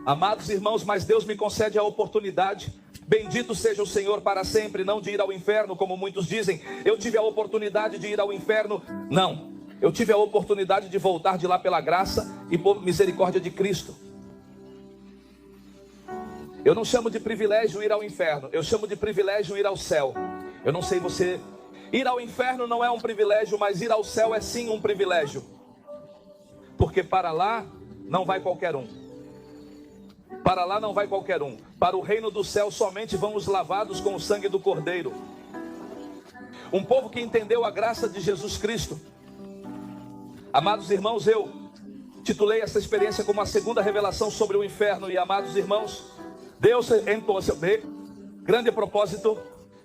Amados irmãos, mas Deus me concede a oportunidade. Bendito seja o Senhor para sempre, não de ir ao inferno, como muitos dizem. Eu tive a oportunidade de ir ao inferno. Não, eu tive a oportunidade de voltar de lá pela graça e por misericórdia de Cristo. Eu não chamo de privilégio ir ao inferno, eu chamo de privilégio ir ao céu. Eu não sei você, ir ao inferno não é um privilégio, mas ir ao céu é sim um privilégio. Porque para lá não vai qualquer um. Para lá não vai qualquer um. Para o reino do céu somente vão os lavados com o sangue do Cordeiro. Um povo que entendeu a graça de Jesus Cristo. Amados irmãos, eu titulei essa experiência como a segunda revelação sobre o inferno. E amados irmãos, Deus entrou seu grande propósito,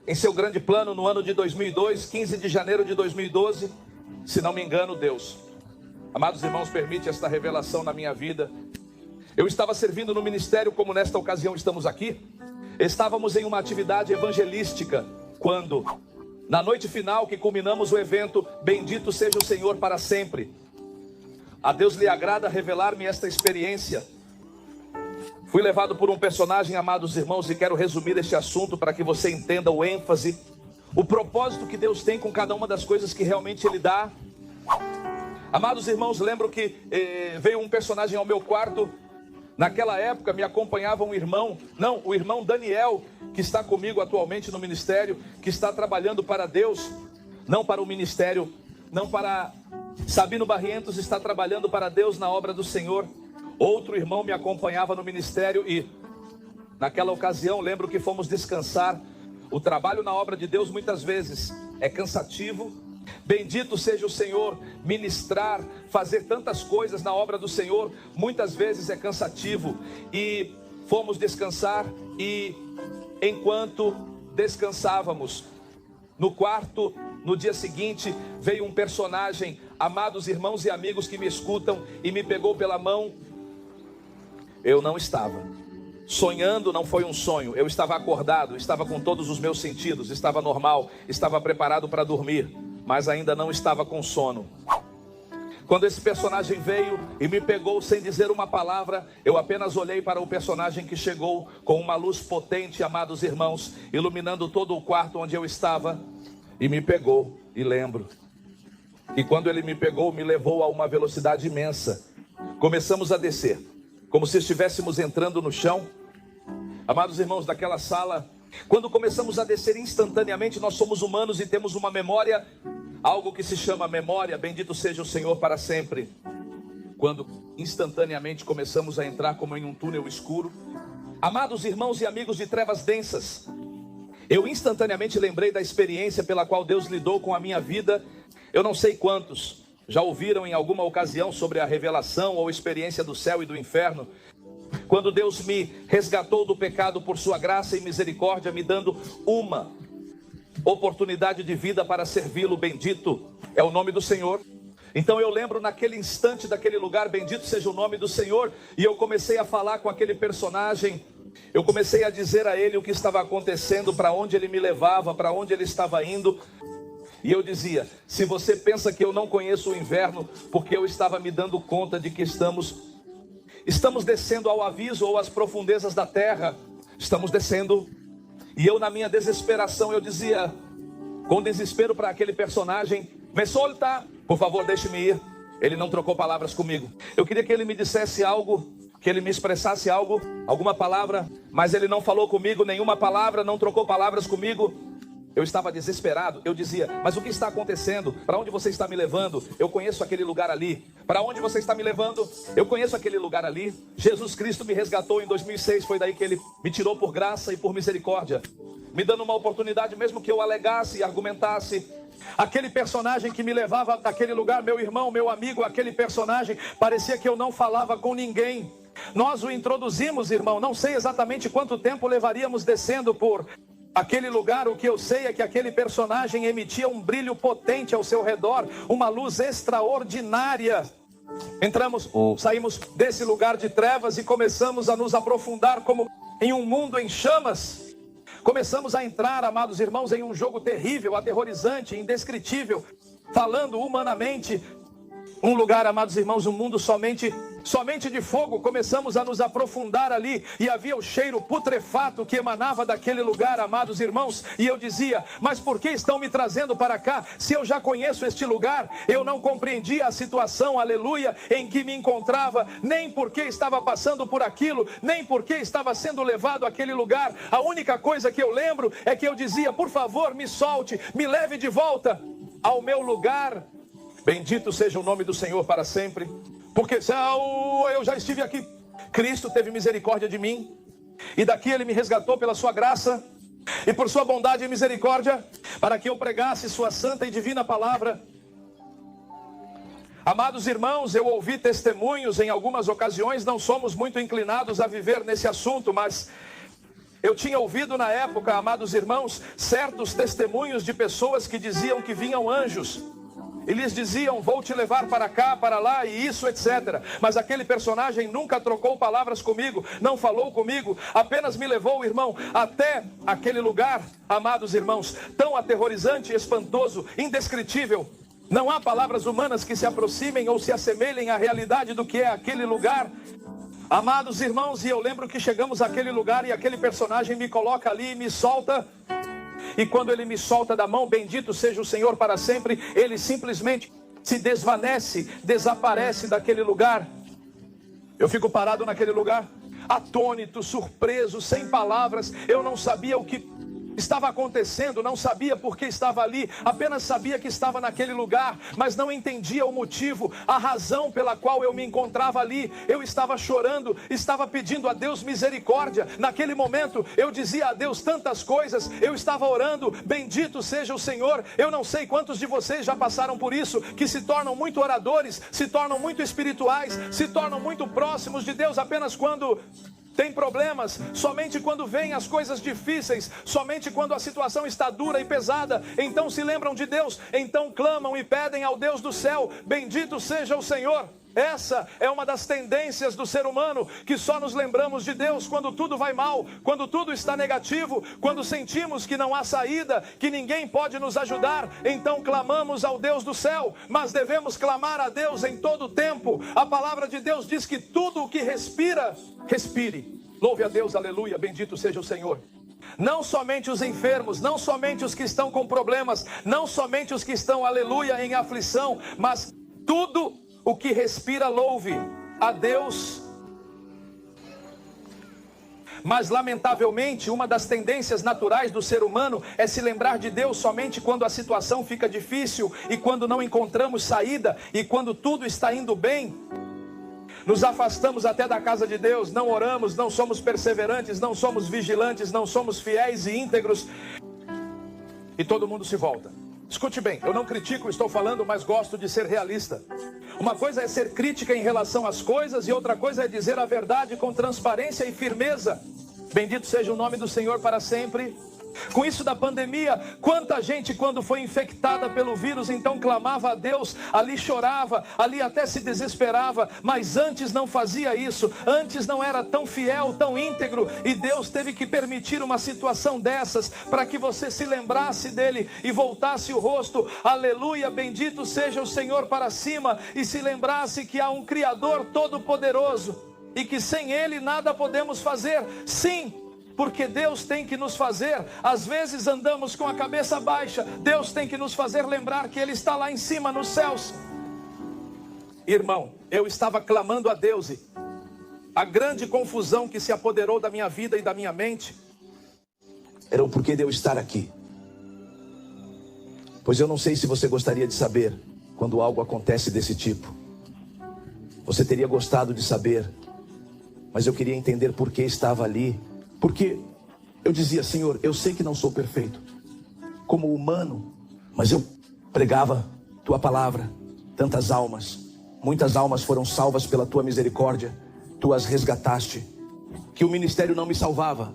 em seu grande plano no ano de 2002, 15 de janeiro de 2012, se não me engano, Deus. Amados irmãos, permite esta revelação na minha vida. Eu estava servindo no ministério, como nesta ocasião estamos aqui. Estávamos em uma atividade evangelística, quando, na noite final que culminamos o evento, bendito seja o Senhor para sempre. A Deus lhe agrada revelar-me esta experiência. Fui levado por um personagem, amados irmãos, e quero resumir este assunto para que você entenda o ênfase, o propósito que Deus tem com cada uma das coisas que realmente Ele dá. Amados irmãos, lembro que veio um personagem ao meu quarto. Naquela época me acompanhava um irmão, o irmão Daniel, que está comigo atualmente no ministério, que está trabalhando para Deus, não para o ministério, não para Sabino Barrientos, está trabalhando para Deus na obra do Senhor. Outro irmão me acompanhava no ministério e naquela ocasião lembro que fomos descansar. O trabalho na obra de Deus muitas vezes é cansativo. Bendito seja o Senhor, ministrar, fazer tantas coisas na obra do Senhor, muitas vezes é cansativo. E fomos descansar e enquanto descansávamos, no quarto, no dia seguinte, veio um personagem, amados irmãos e amigos que me escutam, e me pegou pela mão. Eu não estava sonhando, não foi um sonho, eu estava acordado, estava com todos os meus sentidos, estava normal, estava preparado para dormir, mas ainda não estava com sono. Quando esse personagem veio e me pegou sem dizer uma palavra, eu apenas olhei para o personagem que chegou com uma luz potente, amados irmãos, iluminando todo o quarto onde eu estava, e me pegou. E lembro que quando ele me pegou, me levou a uma velocidade imensa. Começamos a descer, como se estivéssemos entrando no chão. Amados irmãos, daquela sala, quando começamos a descer instantaneamente, nós somos humanos e temos uma memória, algo que se chama memória, bendito seja o Senhor para sempre. Quando instantaneamente começamos a entrar como em um túnel escuro, amados irmãos e amigos de trevas densas, eu instantaneamente lembrei da experiência pela qual Deus lidou com a minha vida. Eu não sei quantos já ouviram em alguma ocasião sobre a revelação ou experiência do céu e do inferno, quando Deus me resgatou do pecado por sua graça e misericórdia, me dando uma oportunidade de vida para servi-lo. Bendito é o nome do Senhor. Então eu lembro naquele instante daquele lugar, bendito seja o nome do Senhor, e eu comecei a falar com aquele personagem. Eu comecei a dizer a ele o que estava acontecendo, para onde ele me levava, para onde ele estava indo. E eu dizia: se você pensa que eu não conheço o inverno, porque eu estava me dando conta de que estamos descendo ao aviso ou às profundezas da terra. Estamos descendo. E eu, na minha desesperação, eu dizia com desespero para aquele personagem: me solta, por favor, deixe-me ir. Ele não trocou palavras comigo. Eu queria que ele me dissesse algo, que ele me expressasse algo, alguma palavra, mas ele não falou comigo nenhuma palavra, não trocou palavras comigo. Eu estava desesperado. Eu dizia: mas o que está acontecendo? Para onde você está me levando? Eu conheço aquele lugar ali. Para onde você está me levando? Eu conheço aquele lugar ali. Jesus Cristo me resgatou em 2006. Foi daí que Ele me tirou por graça e por misericórdia, me dando uma oportunidade, mesmo que eu alegasse e argumentasse. Aquele personagem que me levava daquele lugar, meu irmão, meu amigo, aquele personagem, parecia que eu não falava com ninguém. Nós o introduzimos, irmão, não sei exatamente quanto tempo levaríamos descendo por aquele lugar. O que eu sei é que aquele personagem emitia um brilho potente ao seu redor, uma luz extraordinária. Saímos desse lugar de trevas e começamos a nos aprofundar como em um mundo em chamas. Começamos a entrar, amados irmãos, em um jogo terrível, aterrorizante, indescritível, falando humanamente. Um lugar, amados irmãos, um mundo somente somente de fogo. Começamos a nos aprofundar ali, e havia o cheiro putrefato que emanava daquele lugar, amados irmãos. E eu dizia, mas por que estão me trazendo para cá, se eu já conheço este lugar? Eu não compreendia a situação, aleluia, em que me encontrava, nem por que estava passando por aquilo, nem por que estava sendo levado àquele lugar. A única coisa que eu lembro é que eu dizia, por favor, me solte, me leve de volta ao meu lugar. Bendito seja o nome do Senhor para sempre. Porque eu já estive aqui. Cristo teve misericórdia de mim, e daqui Ele me resgatou pela sua graça e por sua bondade e misericórdia, para que eu pregasse sua santa e divina palavra. Amados irmãos, eu ouvi testemunhos em algumas ocasiões. Não somos muito inclinados a viver nesse assunto, mas eu tinha ouvido na época, amados irmãos, certos testemunhos de pessoas que diziam que vinham anjos. E lhes diziam, vou te levar para cá, para lá, e isso, etc. Mas aquele personagem nunca trocou palavras comigo, não falou comigo, apenas me levou, irmão, até aquele lugar, amados irmãos, tão aterrorizante, espantoso, indescritível. Não há palavras humanas que se aproximem ou se assemelhem à realidade do que é aquele lugar. Amados irmãos, e eu lembro que chegamos àquele lugar e aquele personagem me coloca ali e me solta. E quando ele me solta da mão, bendito seja o Senhor para sempre, ele simplesmente se desvanece, desaparece daquele lugar. Eu fico parado naquele lugar, atônito, surpreso, sem palavras. Eu não sabia o que estava acontecendo, não sabia por que estava ali, apenas sabia que estava naquele lugar, mas não entendia o motivo, a razão pela qual eu me encontrava ali. Eu estava chorando, estava pedindo a Deus misericórdia. Naquele momento eu dizia a Deus tantas coisas, eu estava orando, bendito seja o Senhor. Eu não sei quantos de vocês já passaram por isso, que se tornam muito oradores, se tornam muito espirituais, se tornam muito próximos de Deus apenas quando tem problemas, somente quando vêm as coisas difíceis, somente quando a situação está dura e pesada, então se lembram de Deus, então clamam e pedem ao Deus do céu, bendito seja o Senhor. Essa é uma das tendências do ser humano, que só nos lembramos de Deus quando tudo vai mal, quando tudo está negativo, quando sentimos que não há saída, que ninguém pode nos ajudar, então clamamos ao Deus do céu. Mas devemos clamar a Deus em todo o tempo. A palavra de Deus diz que tudo o que respira, respire. Louve a Deus, aleluia, bendito seja o Senhor. Não somente os enfermos, não somente os que estão com problemas, não somente os que estão, aleluia, em aflição, mas tudo o que respira, louve a Deus. Mas lamentavelmente, uma das tendências naturais do ser humano é se lembrar de Deus somente quando a situação fica difícil, e quando não encontramos saída, e quando tudo está indo bem. Nos afastamos até da casa de Deus, não oramos, não somos perseverantes, não somos vigilantes, não somos fiéis e íntegros, e todo mundo se volta. Escute bem, eu não critico, estou falando, mas gosto de ser realista. Uma coisa é ser crítica em relação às coisas, e outra coisa é dizer a verdade com transparência e firmeza. Bendito seja o nome do Senhor para sempre. Com isso da pandemia, quanta gente quando foi infectada pelo vírus, então clamava a Deus, ali chorava, ali até se desesperava, mas antes não fazia isso, antes não era tão fiel, tão íntegro, e Deus teve que permitir uma situação dessas, para que você se lembrasse dele e voltasse o rosto, aleluia, bendito seja o Senhor para cima, e se lembrasse que há um Criador todo-poderoso, e que sem ele nada podemos fazer. Sim, porque Deus tem que nos fazer, às vezes andamos com a cabeça baixa, Deus tem que nos fazer lembrar que Ele está lá em cima nos céus. Irmão, eu estava clamando a Deus, e a grande confusão que se apoderou da minha vida e da minha mente era o porquê de eu estar aqui. Pois eu não sei se você gostaria de saber quando algo acontece desse tipo. Você teria gostado de saber, mas eu queria entender por que estava ali. Porque eu dizia, Senhor, eu sei que não sou perfeito como humano, mas eu pregava Tua palavra. Tantas almas, muitas almas foram salvas pela Tua misericórdia. Tu as resgataste. Que o ministério não me salvava.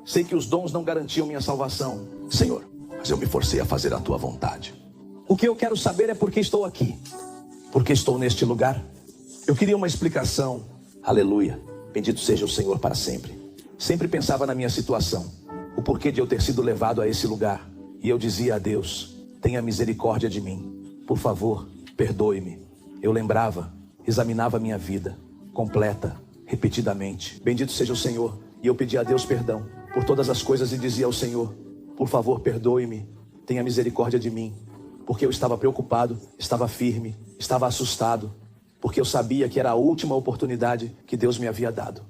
Sei que os dons não garantiam minha salvação, Senhor, mas eu me forcei a fazer a Tua vontade. O que eu quero saber é por que estou aqui, por que estou neste lugar. Eu queria uma explicação, aleluia, bendito seja o Senhor para sempre. Sempre pensava na minha situação, o porquê de eu ter sido levado a esse lugar. E eu dizia a Deus, tenha misericórdia de mim, por favor, perdoe-me. Eu lembrava, examinava a minha vida, completa, repetidamente. Bendito seja o Senhor. E eu pedi a Deus perdão por todas as coisas e dizia ao Senhor: por favor, perdoe-me, tenha misericórdia de mim. Porque eu estava preocupado, estava firme, estava assustado, porque eu sabia que era a última oportunidade que Deus me havia dado.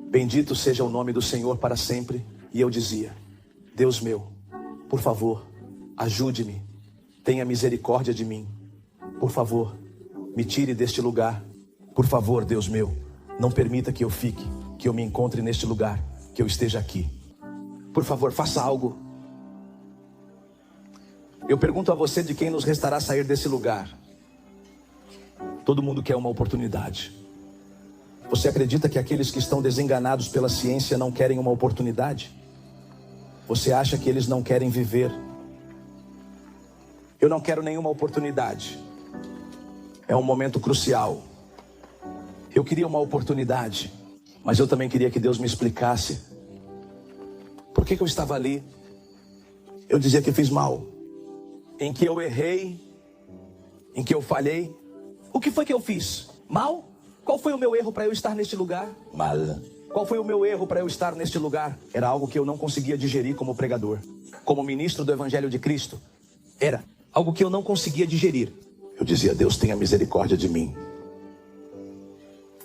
Bendito seja o nome do Senhor para sempre. E eu dizia: Deus meu, por favor, ajude-me, tenha misericórdia de mim. Por favor, me tire deste lugar. Por favor, Deus meu, não permita que eu fique, que eu me encontre neste lugar, que eu esteja aqui. Por favor, faça algo. Eu pergunto a você: de quem nos restará sair desse lugar? Todo mundo quer uma oportunidade. Você acredita que aqueles que estão desenganados pela ciência não querem uma oportunidade? Você acha que eles não querem viver? Eu não quero nenhuma oportunidade. É um momento crucial. Eu queria uma oportunidade, mas eu também queria que Deus me explicasse por que eu estava ali. Eu dizia que fiz mal, em que eu errei, em que eu falhei. O que foi que eu fiz? Mal? Qual foi o meu erro para eu estar neste lugar? Mal. Qual foi o meu erro para eu estar neste lugar? Era algo que eu não conseguia digerir como pregador, como ministro do Evangelho de Cristo. Era algo que eu não conseguia digerir. Eu dizia: Deus, tenha misericórdia de mim.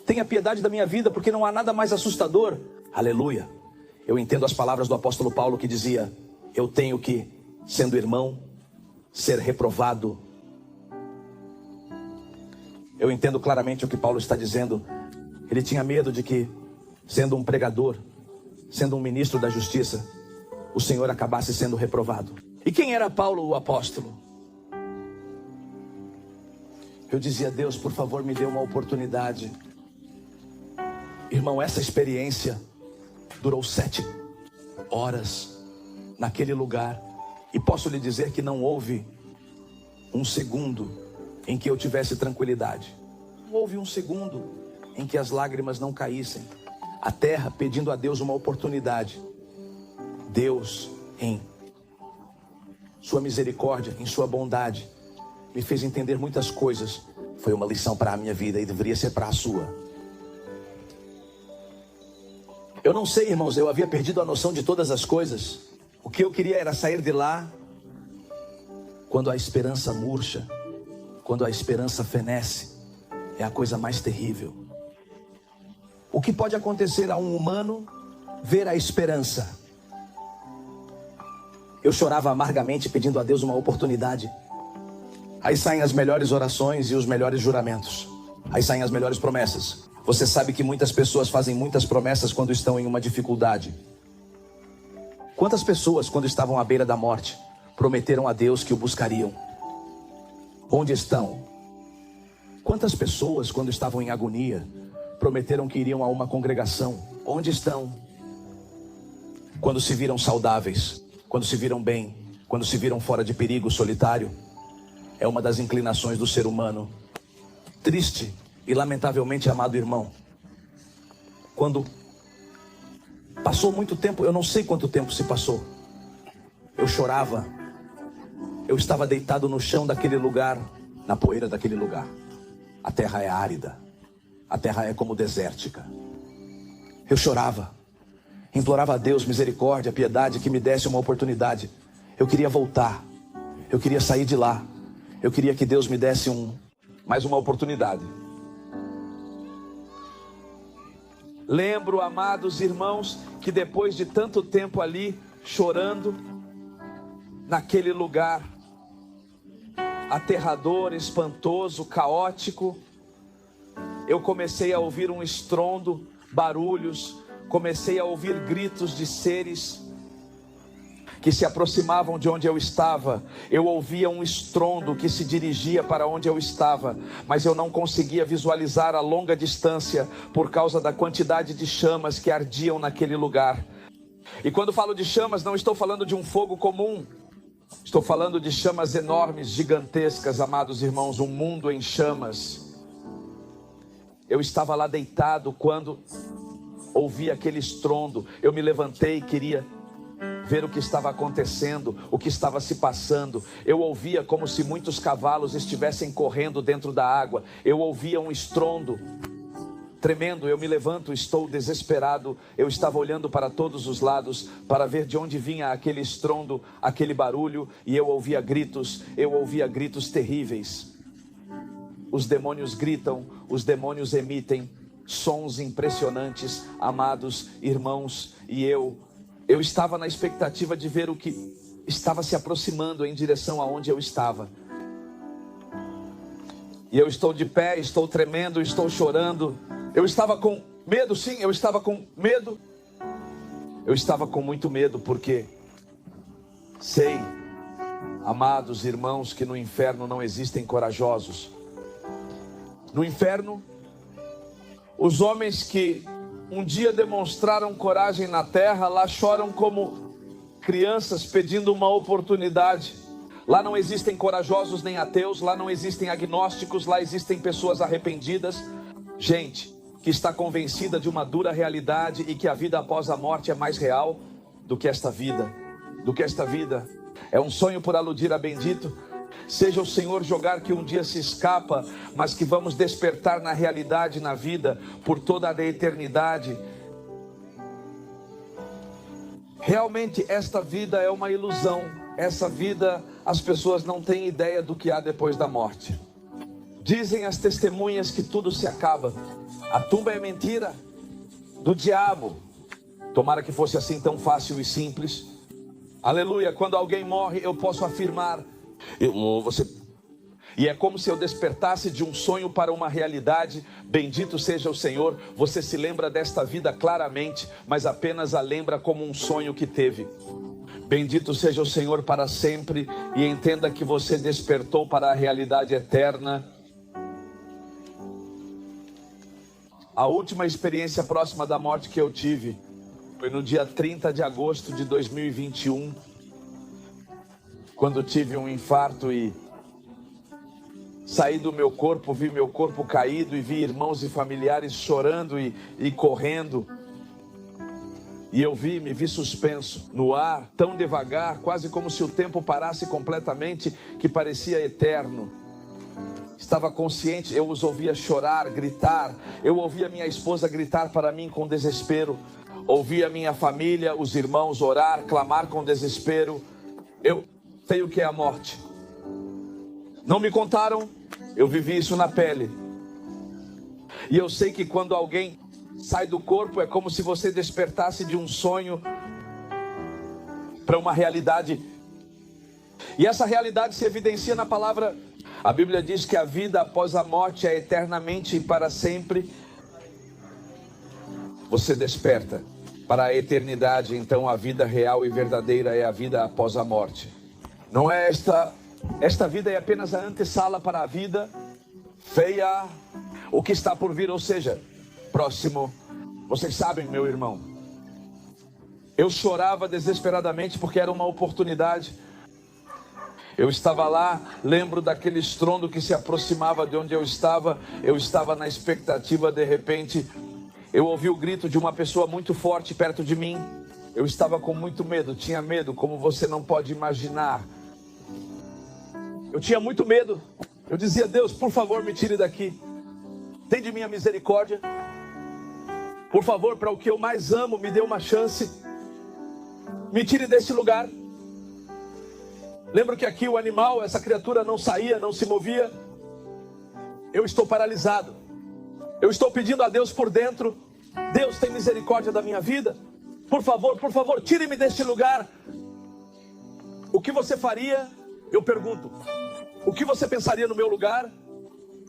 Tenha piedade da minha vida, porque não há nada mais assustador. Aleluia. Eu entendo as palavras do apóstolo Paulo que dizia: eu tenho que, sendo irmão, ser reprovado. Eu entendo claramente o que Paulo está dizendo. Ele tinha medo de que, sendo um pregador, sendo um ministro da justiça, o Senhor acabasse sendo reprovado. E quem era Paulo, o apóstolo? Eu dizia: Deus, por favor, me dê uma oportunidade. Irmão, essa experiência durou 7 horas naquele lugar. E posso lhe dizer que não houve um segundo em que eu tivesse tranquilidade. Não houve um segundo em que as lágrimas não caíssem. A terra pedindo a Deus uma oportunidade. Deus, em sua misericórdia, em sua bondade, me fez entender muitas coisas. Foi uma lição para a minha vida e deveria ser para a sua. Eu não sei, irmãos, eu havia perdido a noção de todas as coisas. O que eu queria era sair de lá quando a esperança murcha, quando a esperança fenece. É a coisa mais terrível. O que pode acontecer a um humano ver a esperança? Eu chorava amargamente pedindo a Deus uma oportunidade. Aí saem as melhores orações e os melhores juramentos. Aí saem as melhores promessas. Você sabe que muitas pessoas fazem muitas promessas quando estão em uma dificuldade. Quantas pessoas, quando estavam à beira da morte, prometeram a Deus que o buscariam? Onde estão? Quantas pessoas, quando estavam em agonia, prometeram que iriam a uma congregação? Onde estão? Quando se viram saudáveis, quando se viram bem, quando se viram fora de perigo, solitário. É uma das inclinações do ser humano. Triste e lamentavelmente, amado irmão, quando passou muito tempo, eu não sei quanto tempo se passou, eu chorava. Eu estava deitado no chão daquele lugar, na poeira daquele lugar. A terra é árida, a terra é como desértica. Eu chorava, implorava a Deus misericórdia, piedade, que me desse uma oportunidade. Eu queria voltar, eu queria sair de lá. Eu queria que Deus me desse mais uma oportunidade. Lembro, amados irmãos, que depois de tanto tempo ali, chorando, naquele lugar aterrador, espantoso, caótico, eu comecei a ouvir um estrondo, barulhos, comecei a ouvir gritos de seres que se aproximavam de onde eu estava. Eu ouvia um estrondo que se dirigia para onde eu estava, mas eu não conseguia visualizar a longa distância por causa da quantidade de chamas que ardiam naquele lugar. E quando falo de chamas, não estou falando de um fogo comum. Estou falando de chamas enormes, gigantescas, amados irmãos, um mundo em chamas. Eu estava lá deitado quando ouvi aquele estrondo. Eu me levantei e queria ver o que estava acontecendo, o que estava se passando. Eu ouvia como se muitos cavalos estivessem correndo dentro da água. Eu ouvia um estrondo tremendo, eu me levanto, estou desesperado. Eu estava olhando para todos os lados para ver de onde vinha aquele estrondo, aquele barulho, e eu ouvia gritos terríveis. Os demônios gritam, os demônios emitem sons impressionantes, amados irmãos, e eu estava na expectativa de ver o que estava se aproximando em direção aonde eu estava. E eu estou de pé, estou tremendo, estou chorando. Eu estava com medo, sim, eu estava com medo. Eu estava com muito medo, porque sei, amados irmãos, que no inferno não existem corajosos. No inferno, os homens que um dia demonstraram coragem na terra, lá choram como crianças pedindo uma oportunidade. Lá não existem corajosos nem ateus, lá não existem agnósticos, lá existem pessoas arrependidas, gente que está convencida de uma dura realidade e que a vida após a morte é mais real do que esta vida. É um sonho por aludir a bendito. Seja o Senhor jogar que um dia se escapa, mas que vamos despertar na realidade, na vida, por toda a eternidade. Realmente esta vida é uma ilusão. Essa vida, as pessoas não têm ideia do que há depois da morte. Dizem as testemunhas que tudo se acaba. A tumba é mentira do diabo. Tomara que fosse assim tão fácil e simples. Aleluia, quando alguém morre eu posso afirmar, e é como se eu despertasse de um sonho para uma realidade. Bendito seja o Senhor. Você se lembra desta vida claramente, mas apenas a lembra como um sonho que teve. Bendito seja o Senhor para sempre, e entenda que você despertou para a realidade eterna. A última experiência próxima da morte que eu tive foi no dia 30 de agosto de 2021, quando tive um infarto e saí do meu corpo, vi meu corpo caído e vi irmãos e familiares chorando e correndo. E eu me vi suspenso no ar, tão devagar, quase como se o tempo parasse completamente, que parecia eterno. Estava consciente, eu os ouvia chorar, gritar. Eu ouvia minha esposa gritar para mim com desespero. Ouvia minha família, os irmãos orar, clamar com desespero. Eu sei o que é a morte. Não me contaram, eu vivi isso na pele. E eu sei que quando alguém sai do corpo, é como se você despertasse de um sonho para uma realidade. E essa realidade se evidencia na palavra. A Bíblia diz que a vida após a morte é eternamente e para sempre. Você desperta para a eternidade. Então a vida real e verdadeira é a vida após a morte. Não é esta vida é apenas a antessala para a vida feia, o que está por vir, ou seja, próximo. Vocês sabem, meu irmão, eu chorava desesperadamente porque era uma oportunidade. Eu estava lá, lembro daquele estrondo que se aproximava de onde eu estava na expectativa. De repente eu ouvi o grito de uma pessoa muito forte perto de mim. Eu estava com muito medo, tinha medo como você não pode imaginar. Eu tinha muito medo. Eu dizia: Deus, por favor, me tire daqui. Tem de minha misericórdia. Por favor, para o que eu mais amo, me dê uma chance. Me tire desse lugar. Lembro que aqui o animal, essa criatura não saía, não se movia. Eu estou paralisado. Eu estou pedindo a Deus por dentro: Deus, tem misericórdia da minha vida. Por favor, tire-me deste lugar. O que você faria? Eu pergunto. O que você pensaria no meu lugar?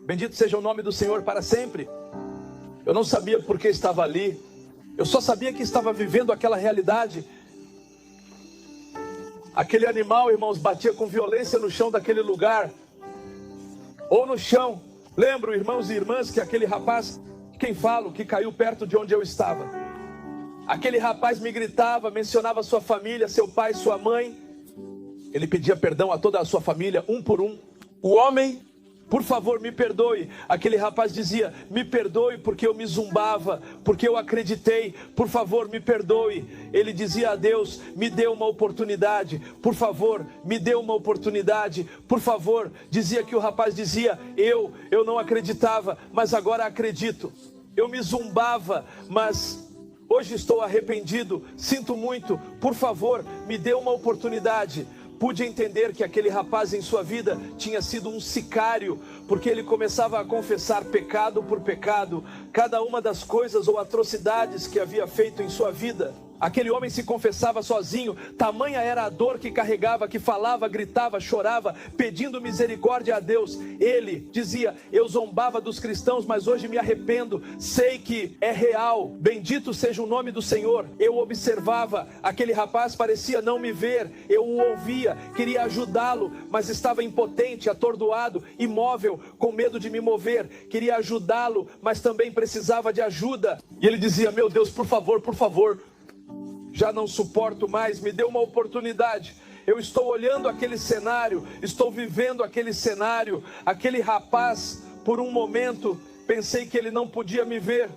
Bendito seja o nome do Senhor para sempre. Eu não sabia por que estava ali. Eu só sabia que estava vivendo aquela realidade. Aquele animal, irmãos, batia com violência no chão daquele lugar. Ou no chão. Lembro, irmãos e irmãs, que aquele rapaz, quem falo, que caiu perto de onde eu estava. Aquele rapaz me gritava, mencionava sua família, seu pai, sua mãe. Ele pedia perdão a toda a sua família, um por um. O homem, por favor, me perdoe. Aquele rapaz dizia: me perdoe porque eu me zumbava, porque eu acreditei. Por favor, me perdoe. Ele dizia a Deus: me dê uma oportunidade. Por favor, me dê uma oportunidade. Por favor. Dizia que o rapaz dizia: eu não acreditava, mas agora acredito. eu me zumbava, mas hoje estou arrependido, sinto muito, por favor, me dê uma oportunidade. Pude entender que aquele rapaz em sua vida tinha sido um sicário, porque ele começava a confessar pecado por pecado, cada uma das coisas ou atrocidades que havia feito em sua vida. Aquele homem se confessava sozinho, tamanha era a dor que carregava, que falava, gritava, chorava, pedindo misericórdia a Deus. Ele dizia: eu zombava dos cristãos, mas hoje me arrependo, sei que é real, bendito seja o nome do Senhor. Eu observava, aquele rapaz parecia não me ver, eu o ouvia, queria ajudá-lo, mas estava impotente, atordoado, imóvel, com medo de me mover, queria ajudá-lo, mas também precisava de ajuda. E ele dizia: meu Deus, por favor, já não suporto mais, me dê uma oportunidade. Eu estou olhando aquele cenário, estou vivendo aquele cenário. Aquele rapaz, por um momento, pensei que ele não podia me ver.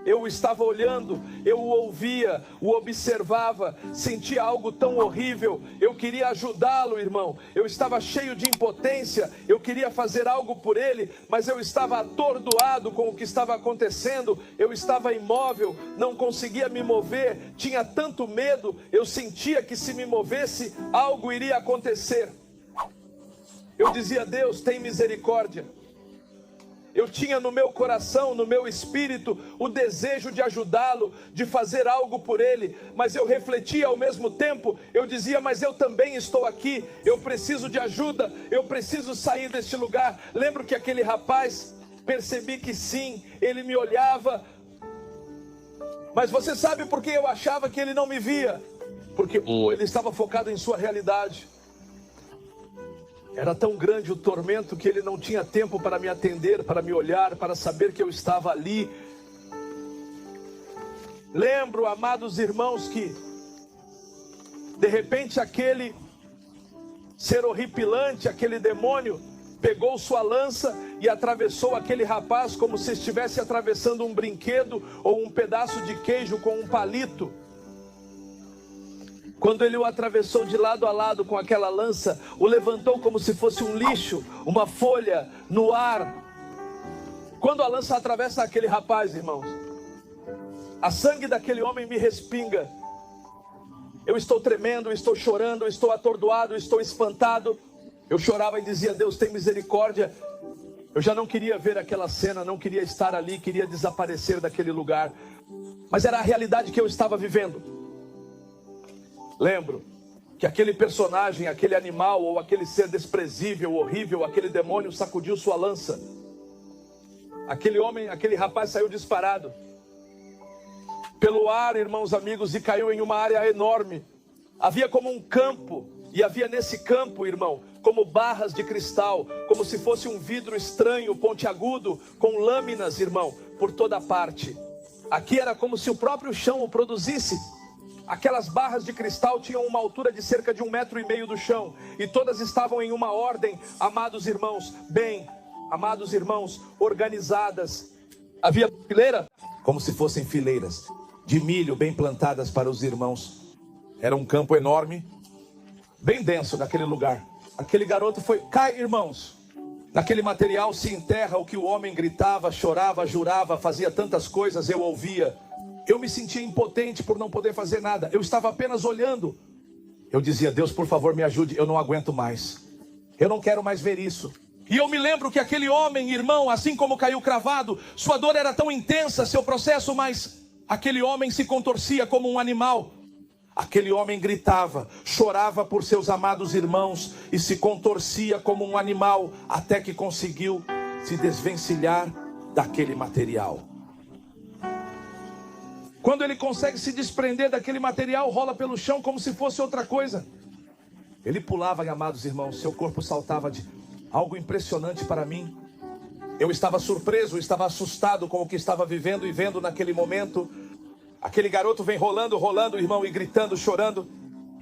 Eu estava olhando, eu o ouvia, o observava, sentia algo tão horrível. Eu queria ajudá-lo, irmão. Eu estava cheio de impotência, eu queria fazer algo por ele, mas eu estava atordoado com o que estava acontecendo. Eu estava imóvel, não conseguia me mover, tinha tanto medo. Eu sentia que se me movesse, algo iria acontecer. Eu dizia: Deus, tem misericórdia. Eu tinha no meu coração, no meu espírito, o desejo de ajudá-lo, de fazer algo por ele, mas eu refletia ao mesmo tempo, eu dizia: mas eu também estou aqui, eu preciso de ajuda, eu preciso sair deste lugar. Lembro que aquele rapaz, percebi que sim, ele me olhava, mas você sabe por que eu achava que ele não me via? Porque ele estava focado em sua realidade. Era tão grande o tormento que ele não tinha tempo para me atender, para me olhar, para saber que eu estava ali. Lembro, amados irmãos, que de repente aquele ser horripilante, aquele demônio, pegou sua lança e atravessou aquele rapaz como se estivesse atravessando um brinquedo ou um pedaço de queijo com um palito. Quando ele o atravessou de lado a lado com aquela lança, o levantou como se fosse um lixo, uma folha no ar. Quando a lança atravessa aquele rapaz, irmãos, a sangue daquele homem me respinga. Eu estou tremendo, eu estou chorando, eu estou atordoado, eu estou espantado. Eu chorava e dizia: Deus, tem misericórdia. Eu já não queria ver aquela cena, não queria estar ali, queria desaparecer daquele lugar. Mas era a realidade que eu estava vivendo. Lembro que aquele personagem, aquele animal ou aquele ser desprezível, horrível, aquele demônio sacudiu sua lança. Aquele homem, aquele rapaz saiu disparado pelo ar, irmãos amigos, e caiu em uma área enorme. Havia como um campo, e havia nesse campo, irmão, como barras de cristal, como se fosse um vidro estranho, pontiagudo, com lâminas, irmão, por toda parte. Aqui era como se o próprio chão o produzisse. Aquelas barras de cristal tinham uma altura de cerca de 1,5 metros do chão, e todas estavam em uma ordem, amados irmãos, amados irmãos, organizadas. Havia fileira, como se fossem fileiras de milho bem plantadas para os irmãos. Era um campo enorme, bem denso naquele lugar. Aquele garoto cai, irmãos. Naquele material se enterra o que o homem gritava, chorava, jurava, fazia tantas coisas, eu ouvia. Eu me sentia impotente por não poder fazer nada. Eu estava apenas olhando. Eu dizia: Deus, por favor, me ajude. Eu não aguento mais. Eu não quero mais ver isso. E eu me lembro que aquele homem, irmão, assim como caiu cravado, sua dor era tão intensa, seu processo, mas aquele homem se contorcia como um animal. Aquele homem gritava, chorava por seus amados irmãos e se contorcia como um animal, até que conseguiu se desvencilhar daquele material. Quando ele consegue se desprender daquele material, rola pelo chão como se fosse outra coisa. Ele pulava, amados irmãos, seu corpo saltava de algo impressionante para mim. Eu estava surpreso, estava assustado com o que estava vivendo e vendo naquele momento. Aquele garoto vem rolando, irmão, e gritando, chorando.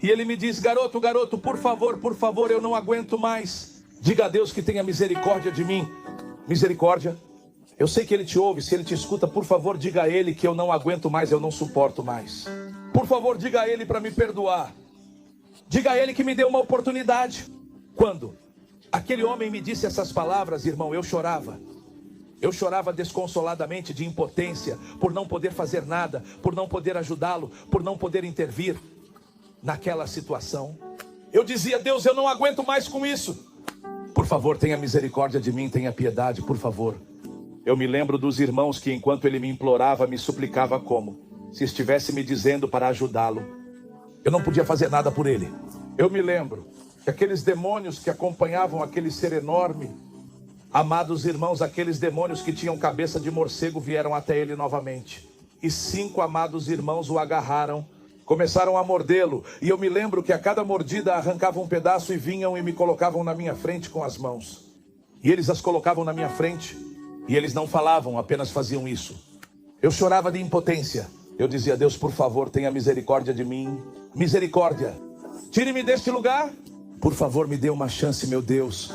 E ele me diz: garoto, por favor, eu não aguento mais. Diga a Deus que tenha misericórdia de mim. Misericórdia. Eu sei que Ele te ouve, se Ele te escuta, por favor, diga a Ele que eu não aguento mais, eu não suporto mais. Por favor, diga a Ele para me perdoar. Diga a Ele que me dê uma oportunidade. Quando aquele homem me disse essas palavras, irmão, eu chorava. Eu chorava desconsoladamente de impotência, por não poder fazer nada, por não poder ajudá-lo, por não poder intervir naquela situação. Eu dizia: Deus, eu não aguento mais com isso. Por favor, tenha misericórdia de mim, tenha piedade, por favor. Eu me lembro dos irmãos que, enquanto ele me implorava, me suplicava como se estivesse me dizendo para ajudá-lo. Eu não podia fazer nada por ele. Eu me lembro que aqueles demônios que acompanhavam aquele ser enorme, amados irmãos, aqueles demônios que tinham cabeça de morcego vieram até ele novamente. E 5 amados irmãos o agarraram, começaram a mordê-lo. E eu me lembro que a cada mordida arrancavam um pedaço e vinham e me colocavam na minha frente com as mãos. E eles as colocavam na minha frente. E eles não falavam, apenas faziam isso. Eu chorava de impotência. Eu dizia: Deus, por favor, tenha misericórdia de mim. Misericórdia. Tire-me deste lugar. Por favor, me dê uma chance, meu Deus.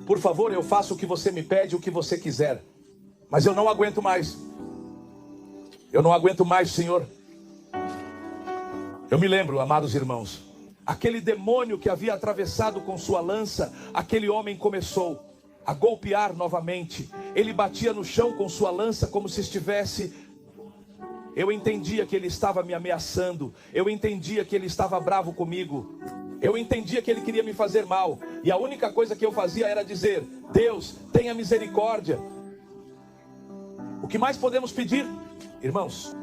Por favor, eu faço o que você me pede, o que você quiser. Mas eu não aguento mais. Eu não aguento mais, Senhor. Eu me lembro, amados irmãos, aquele demônio que havia atravessado com sua lança, aquele homem começou a golpear novamente. Ele batia no chão com sua lança como se estivesse... Eu entendia que ele estava me ameaçando. Eu entendia que ele estava bravo comigo. Eu entendia que ele queria me fazer mal. E a única coisa que eu fazia era dizer: Deus, tenha misericórdia. O que mais podemos pedir, irmãos?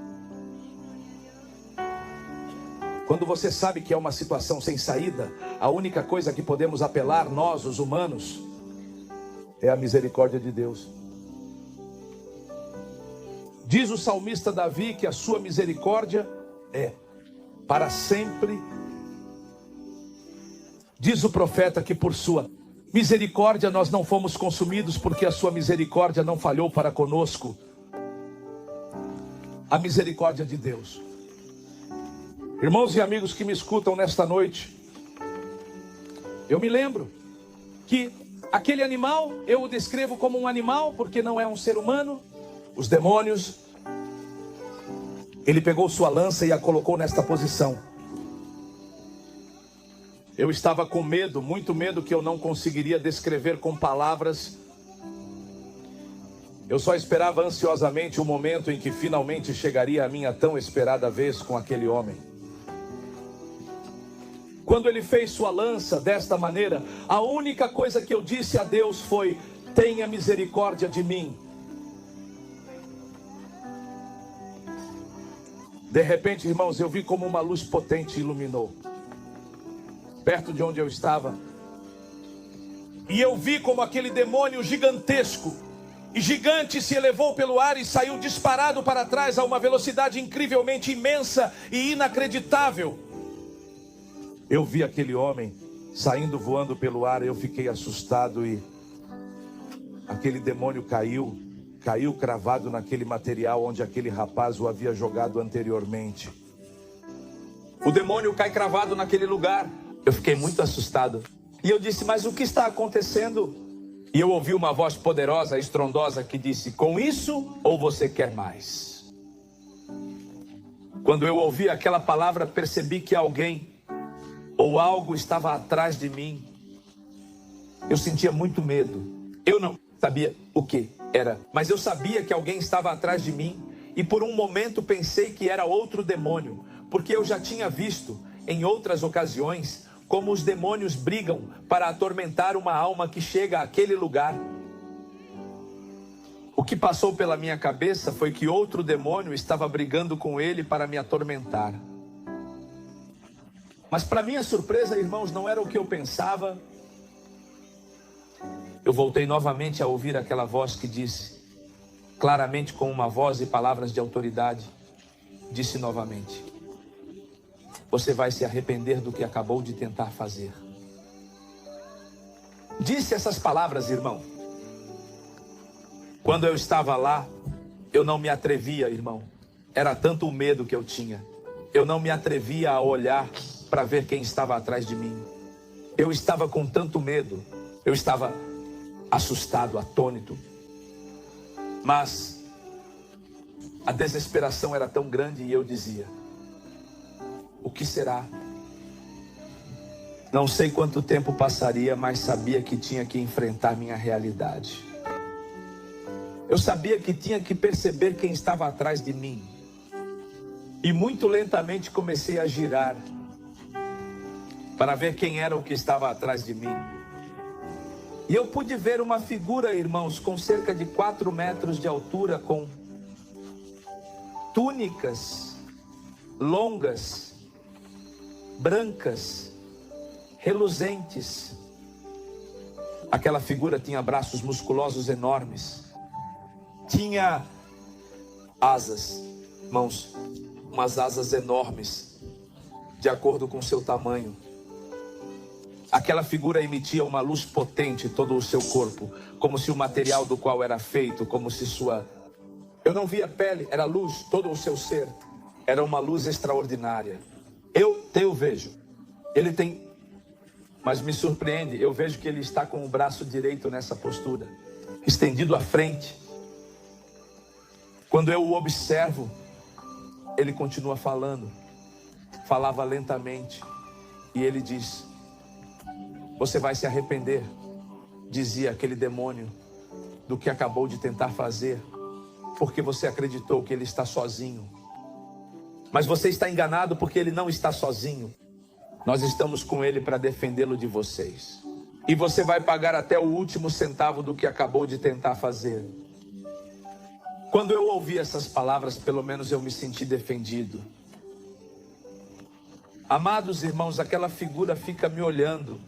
Quando você sabe que é uma situação sem saída, a única coisa que podemos apelar, nós, os humanos, é a misericórdia de Deus. Diz o salmista Davi que a sua misericórdia é para sempre. Diz o profeta que por sua misericórdia nós não fomos consumidos, porque a sua misericórdia não falhou para conosco. A misericórdia de Deus. Irmãos e amigos que me escutam nesta noite, eu me lembro que aquele animal, eu o descrevo como um animal, porque não é um ser humano. Os demônios, ele pegou sua lança e a colocou nesta posição. Eu estava com medo, muito medo, que eu não conseguiria descrever com palavras. Eu só esperava ansiosamente o momento em que finalmente chegaria a minha tão esperada vez com aquele homem. Quando ele fez sua lança desta maneira, a única coisa que eu disse a Deus foi: tenha misericórdia de mim. De repente, irmãos, eu vi como uma luz potente iluminou perto de onde eu estava. E eu vi como aquele demônio gigantesco e gigante se elevou pelo ar e saiu disparado para trás a uma velocidade incrivelmente imensa e inacreditável. Eu vi aquele homem saindo voando pelo ar. Eu fiquei assustado e aquele demônio caiu cravado naquele material onde aquele rapaz o havia jogado anteriormente. O demônio cai cravado naquele lugar. Eu fiquei muito assustado. E eu disse: mas o que está acontecendo? E eu ouvi uma voz poderosa, estrondosa, que disse: com isso ou você quer mais? Quando eu ouvi aquela palavra, percebi que alguém ou algo estava atrás de mim. Eu sentia muito medo. Eu não sabia o que era, mas eu sabia que alguém estava atrás de mim. E por um momento pensei que era outro demônio, porque eu já tinha visto em outras ocasiões como os demônios brigam para atormentar uma alma que chega àquele lugar. O que passou pela minha cabeça foi que outro demônio estava brigando com ele para me atormentar. Mas para minha surpresa, irmãos, não era o que eu pensava. Eu voltei novamente a ouvir aquela voz que disse, claramente com uma voz e palavras de autoridade, disse novamente: você vai se arrepender do que acabou de tentar fazer. Disse essas palavras, irmão. Quando eu estava lá, eu não me atrevia, irmão. Era tanto o medo que eu tinha. Eu não me atrevia a olhar para ver quem estava atrás de mim. Eu estava com tanto medo. Eu estava assustado, atônito. Mas a desesperação era tão grande e eu dizia: o que será? Não sei quanto tempo passaria, mas sabia que tinha que enfrentar minha realidade. Eu sabia que tinha que perceber quem estava atrás de mim. E muito lentamente comecei a girar para ver quem era o que estava atrás de mim. E eu pude ver uma figura, irmãos, com cerca de 4 metros de altura, com túnicas longas, brancas, reluzentes. Aquela figura tinha braços musculosos enormes, tinha asas, irmãos, umas asas enormes, de acordo com seu tamanho. Aquela figura emitia uma luz potente em todo o seu corpo, como se o material do qual era feito, como se sua... Eu não via pele, era luz, todo o seu ser. Era uma luz extraordinária. Eu vejo. Ele tem... Mas me surpreende, eu vejo que ele está com o braço direito nessa postura, estendido à frente. Quando eu o observo, ele continua falando. Falava lentamente. E ele diz: você vai se arrepender, dizia aquele demônio, do que acabou de tentar fazer, porque você acreditou que ele está sozinho. Mas você está enganado, porque ele não está sozinho. Nós estamos com ele para defendê-lo de vocês. E você vai pagar até o último centavo do que acabou de tentar fazer. Quando eu ouvi essas palavras, pelo menos eu me senti defendido. Amados irmãos, aquela figura fica me olhando.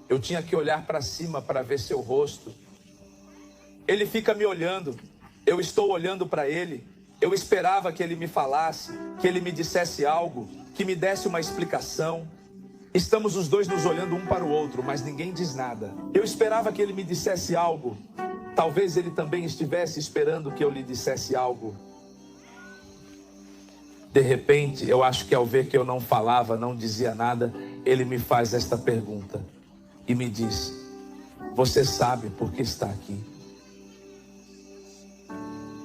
Eu tinha que olhar para cima para ver seu rosto. Ele fica me olhando. Eu estou olhando para ele. Eu esperava que ele me falasse, que ele me dissesse algo, que me desse uma explicação. Estamos os dois nos olhando um para o outro, mas ninguém diz nada. Eu esperava que ele me dissesse algo. Talvez ele também estivesse esperando que eu lhe dissesse algo. De repente, eu acho que ao ver que eu não falava, não dizia nada, ele me faz esta pergunta e me diz: você sabe por que está aqui?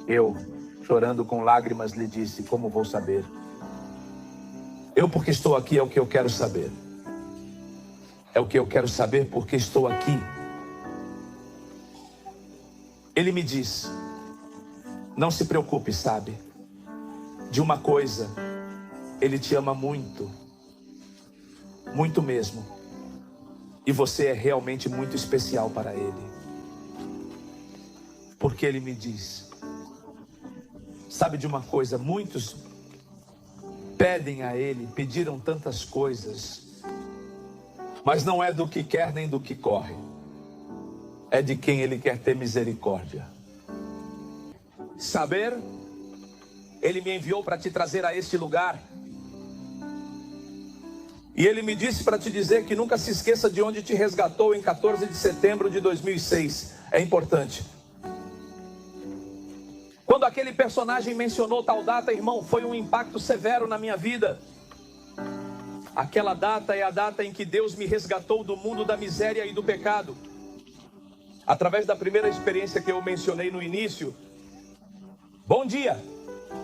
Eu, chorando com lágrimas, lhe disse: como vou saber? Eu, porque estou aqui, é o que eu quero saber. É o que eu quero saber porque estou aqui. Ele me diz: não se preocupe, sabe? De uma coisa, ele te ama muito. Muito mesmo. E você é realmente muito especial para ele. Porque ele me diz: sabe de uma coisa? Muitos pedem a ele, pediram tantas coisas, mas não é do que quer nem do que corre. É de quem ele quer ter misericórdia. Saber, ele me enviou para te trazer a este lugar. E ele me disse para te dizer que nunca se esqueça de onde te resgatou em 14 de setembro de 2006. É importante. Quando aquele personagem mencionou tal data, irmão, foi um impacto severo na minha vida. Aquela data é a data em que Deus me resgatou do mundo da miséria e do pecado. Através da primeira experiência que eu mencionei no início. Bom dia!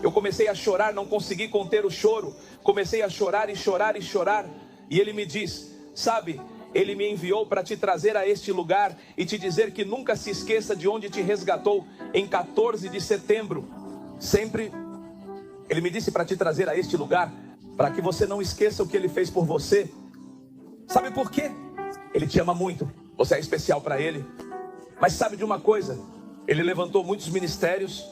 Eu comecei a chorar, não consegui conter o choro. Comecei a chorar e chorar e chorar. E ele me diz: sabe, ele me enviou para te trazer a este lugar e te dizer que nunca se esqueça de onde te resgatou em 14 de setembro. Sempre, ele me disse para te trazer a este lugar, para que você não esqueça o que ele fez por você. Sabe por quê? Ele te ama muito, você é especial para ele. Mas sabe de uma coisa? Ele levantou muitos ministérios,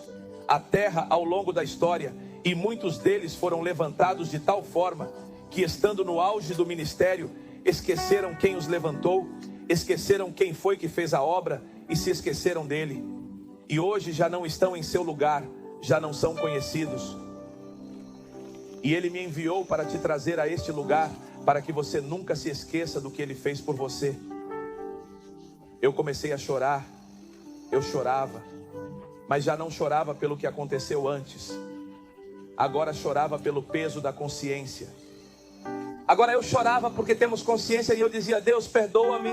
a terra ao longo da história, e muitos deles foram levantados de tal forma que, estando no auge do ministério, esqueceram quem os levantou, esqueceram quem foi que fez a obra e se esqueceram dele. E hoje já não estão em seu lugar, já não são conhecidos. E ele me enviou para te trazer a este lugar, para que você nunca se esqueça do que ele fez por você. Eu comecei a chorar, eu chorava, mas já não chorava pelo que aconteceu antes. Agora chorava pelo peso da consciência. Agora eu chorava porque temos consciência e eu dizia: Deus, perdoa-me.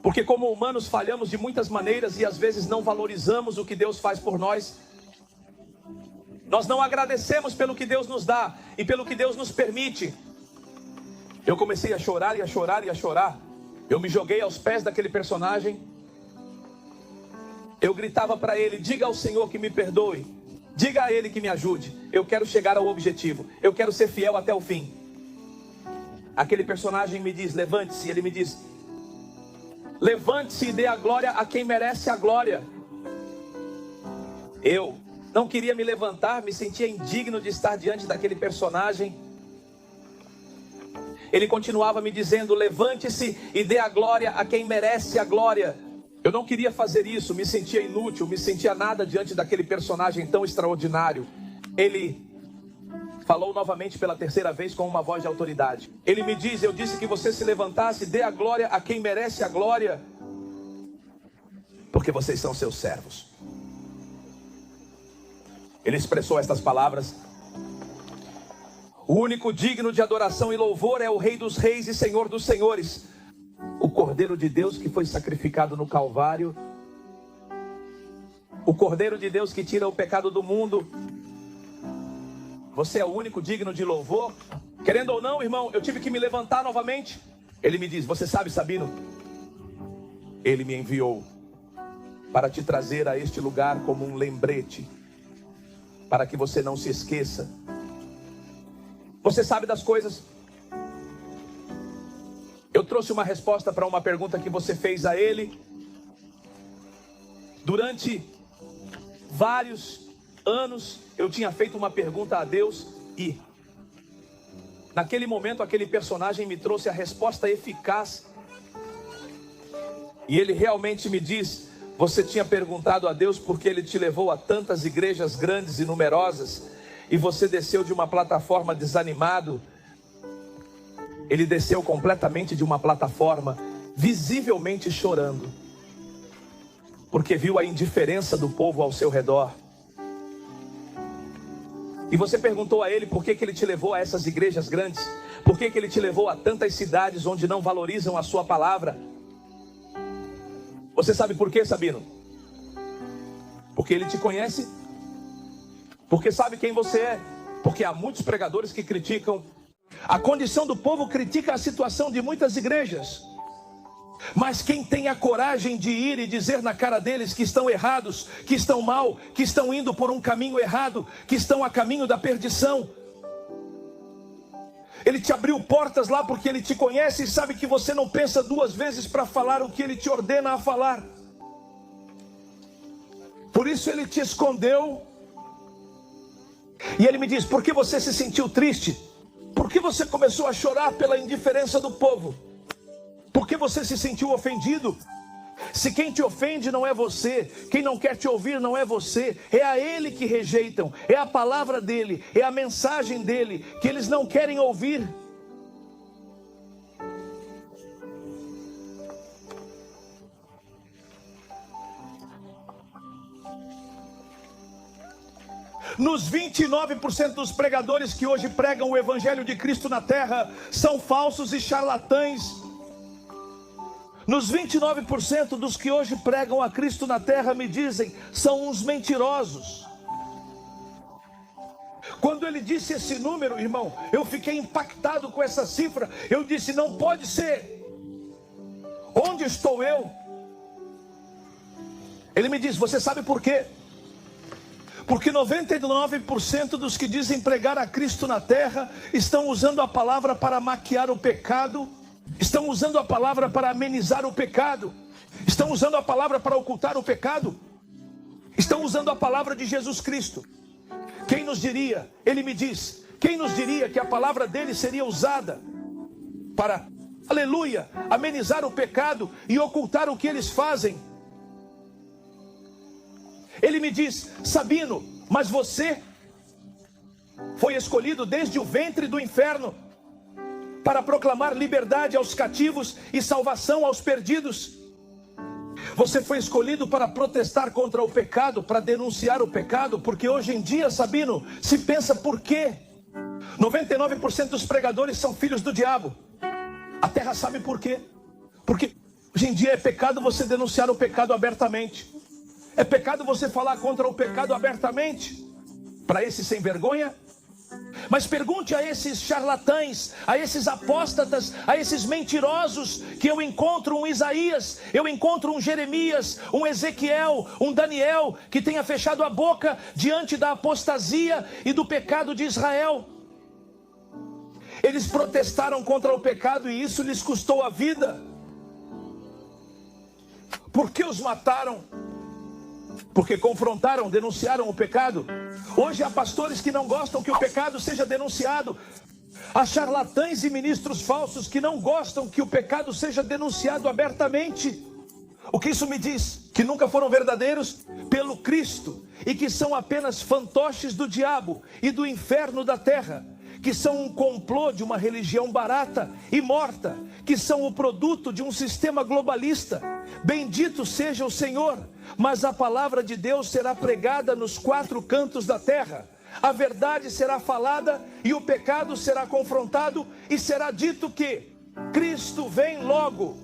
Porque como humanos falhamos de muitas maneiras e às vezes não valorizamos o que Deus faz por nós. Nós não agradecemos pelo que Deus nos dá e pelo que Deus nos permite. Eu comecei a chorar e a chorar e a chorar. Eu me joguei aos pés daquele personagem. Eu gritava para ele: diga ao Senhor que me perdoe, diga a Ele que me ajude. Eu quero chegar ao objetivo, eu quero ser fiel até o fim. Aquele personagem me diz: levante-se. Ele me diz: levante-se e dê a glória a quem merece a glória. Eu não queria me levantar, me sentia indigno de estar diante daquele personagem. Ele continuava me dizendo: levante-se e dê a glória a quem merece a glória. Eu não queria fazer isso, me sentia inútil, me sentia nada diante daquele personagem tão extraordinário. Ele falou novamente pela terceira vez com uma voz de autoridade. Ele me diz: eu disse que você se levantasse, dê a glória a quem merece a glória, porque vocês são seus servos. Ele expressou estas palavras: o único digno de adoração e louvor é o Rei dos Reis e Senhor dos Senhores, o Cordeiro de Deus que foi sacrificado no Calvário, o Cordeiro de Deus que tira o pecado do mundo. Você é o único digno de louvor. Querendo ou não, irmão, eu tive que me levantar novamente. Ele me diz: você sabe, Sabino, Ele me enviou para te trazer a este lugar como um lembrete, para que você não se esqueça. Você sabe das coisas. Eu trouxe uma resposta para uma pergunta que você fez a Ele. Durante vários anos eu tinha feito uma pergunta a Deus e naquele momento aquele personagem me trouxe a resposta eficaz. E ele realmente me diz: você tinha perguntado a Deus porque Ele te levou a tantas igrejas grandes e numerosas, e você desceu de uma plataforma desanimado. Ele desceu completamente de uma plataforma, visivelmente chorando, porque viu a indiferença do povo ao seu redor. E você perguntou a Ele por que Ele te levou a essas igrejas grandes, por que Ele te levou a tantas cidades onde não valorizam a sua palavra. Você sabe por quê, Sabino? Porque Ele te conhece, porque sabe quem você é, porque há muitos pregadores que criticam a condição do povo, critica a situação de muitas igrejas, mas quem tem a coragem de ir e dizer na cara deles que estão errados, que estão mal, que estão indo por um caminho errado, que estão a caminho da perdição. Ele te abriu portas lá porque Ele te conhece e sabe que você não pensa duas vezes para falar o que Ele te ordena a falar. Por isso Ele te escondeu. E Ele me diz: por que você se sentiu triste? Por que você começou a chorar pela indiferença do povo? Por que você se sentiu ofendido? Se quem te ofende não é você, quem não quer te ouvir não é você, é a Ele que rejeitam, é a palavra dEle, é a mensagem dEle que eles não querem ouvir. Nos 29% dos pregadores que hoje pregam o Evangelho de Cristo na terra são falsos e charlatães. Nos 29% dos que hoje pregam a Cristo na terra, me dizem, são uns mentirosos. Quando ele disse esse número, irmão, eu fiquei impactado com essa cifra. Eu disse: não pode ser. Onde estou eu? Ele me diz: você sabe por quê? Porque 99% dos que dizem pregar a Cristo na terra estão usando a palavra para maquiar o pecado, estão usando a palavra para amenizar o pecado, estão usando a palavra para ocultar o pecado, estão usando a palavra de Jesus Cristo. Quem nos diria? Ele me diz: quem nos diria que a palavra dele seria usada para, aleluia, amenizar o pecado e ocultar o que eles fazem? Ele me diz: Sabino, mas você foi escolhido desde o ventre do inferno para proclamar liberdade aos cativos e salvação aos perdidos. Você foi escolhido para protestar contra o pecado, para denunciar o pecado, porque hoje em dia, Sabino, se pensa por quê? 99% dos pregadores são filhos do diabo. A terra sabe por quê? Porque hoje em dia é pecado você denunciar o pecado abertamente. É pecado você falar contra o pecado abertamente. Para esse sem vergonha, Mas pergunte a esses charlatães, a esses apóstatas, a esses mentirosos, que eu encontro um Isaías, eu encontro um Jeremias, um Ezequiel, um Daniel, que tenha fechado a boca diante da apostasia e do pecado de Israel. Eles protestaram contra o pecado e isso lhes custou a vida. Por que os mataram? Porque confrontaram, denunciaram o pecado. Hoje há pastores que não gostam que o pecado seja denunciado. Há charlatães e ministros falsos que não gostam que o pecado seja denunciado abertamente. O que isso me diz? Que nunca foram verdadeiros pelo Cristo e que são apenas fantoches do diabo e do inferno da terra, que são um complô de uma religião barata e morta, que são o produto de um sistema globalista. Bendito seja o Senhor, mas a palavra de Deus será pregada nos 4 cantos da terra. A verdade será falada e o pecado será confrontado e será dito que Cristo vem logo.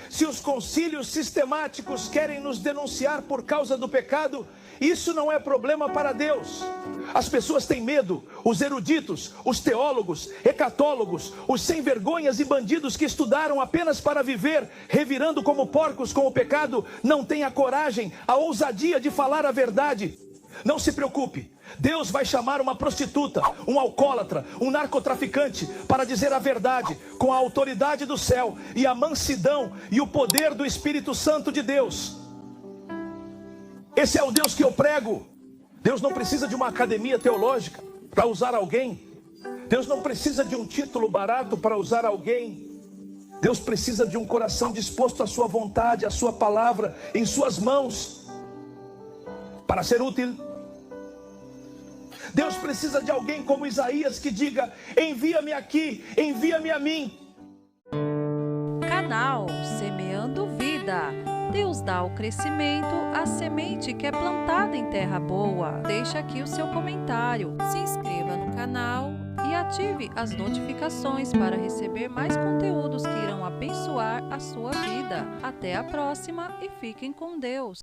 Se os concílios sistemáticos querem nos denunciar por causa do pecado, isso não é problema para Deus. As pessoas têm medo, os eruditos, os teólogos, hecatólogos, os sem vergonhas e bandidos que estudaram apenas para viver, revirando como porcos com o pecado, não têm a coragem, a ousadia de falar a verdade. Não se preocupe, Deus vai chamar uma prostituta, um alcoólatra, um narcotraficante para dizer a verdade, com a autoridade do céu e a mansidão e o poder do Espírito Santo de Deus. Esse é o Deus que eu prego. Deus não precisa de uma academia teológica para usar alguém. Deus não precisa de um título barato para usar alguém. Deus precisa de um coração disposto à sua vontade, à sua palavra, em suas mãos, para ser útil. Deus precisa de alguém como Isaías que diga: envia-me aqui, envia-me a mim. Canal Semeando Vida. Deus dá o crescimento à semente que é plantada em terra boa. Deixe aqui o seu comentário, se inscreva no canal e ative as notificações para receber mais conteúdos que irão abençoar a sua vida. Até a próxima e fiquem com Deus.